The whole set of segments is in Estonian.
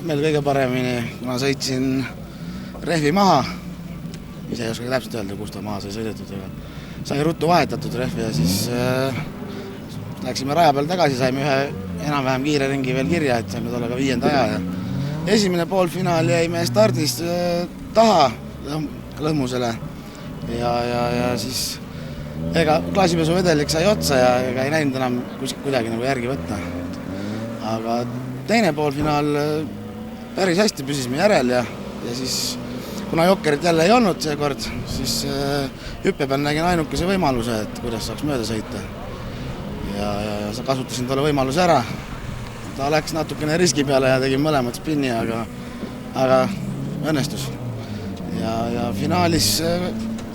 Meil kõige paremini, kuna sõitsin rehvi maha, ise ei oska täpselt öelda, kus ta maha sai sõidetud, aga sai ruttu vahetatud rehvi ja siis läksime raja peal tagasi, saime ühe enam-vähem kiire ringi veel kirja, et saime tulla ka 5. aja. Esimene poolfinaal jäime stardist taha Lõhmusele ja siis ega klaasipesuvedelik sai otsa ja ega ei näinud enam kuidagi nagu järgi võtta. Aga teine poolfinaal päris hästi püsisime järel ja siis kuna jokkerit jälle ei olnud seekord, siis hüppe peal nägin ainukese võimaluse, et kuidas saaks mööda sõita. Ja kasutasin tolle võimaluse ära. Ta läks natukene riski peale ja tegin mõlemad spinni, aga õnnestus. Ja finaalis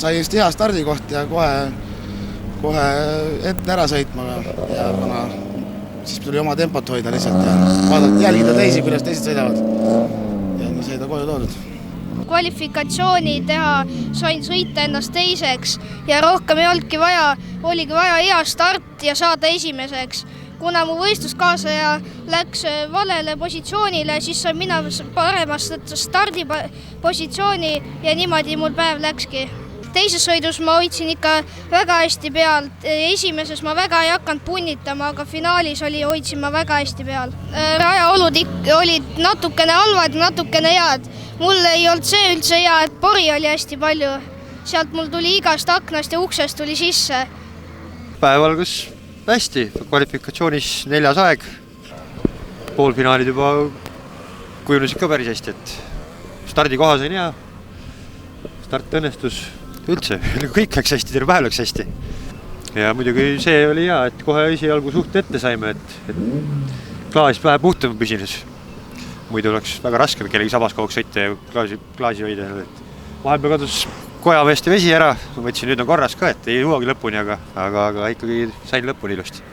sai just hea stardikoht ja kohe ette ära sõitma ja kuna siis tuli oma tempot hoida lihtsalt ja vaadata, jälgida teisi, kuidas teised sõidavad. Ja nii sai ta koju toodud. Kvalifikatsiooni teha sain sõita ennast teiseks ja rohkem ei oligi vaja hea start ja saada esimeseks. Kuna mu võistluskaaslaja läks valele positsioonile, siis sain mina paremast stardipositsiooni ja niimoodi mul päev läkski. Teises sõidus ma hoidsin ikka väga hästi peal. Esimeses ma väga ei hakanud punnitama, aga finaalis hoidsin ma väga hästi peal. Rajaolud olid natukene halvad, natukene head. Mul ei olnud see üldse hea, et pori oli hästi palju. Sealt mul tuli igast aknast ja uksest tuli sisse. Päev algas hästi, kvalifikatsioonis 4. aeg. Poolfinaalid juba kujunes ikka päris hästi, et stardikohas on hea. Start õnnestus. Üldse, kõik läks hästi, terve päev läks hästi. Ja muidugi see oli hea, et kohe esialgu suht ette saime, et klaas vähe puhtam püsines. Muidu oleks väga raske kellegi sabas kauks sõita ja klaasi hoida. Vahepeal kadus kojameeste vesi ära, ma mõtlesin, nüüd on korras ka, et ei jõuagi lõpuni, aga ikkagi sain lõpuni ilusti.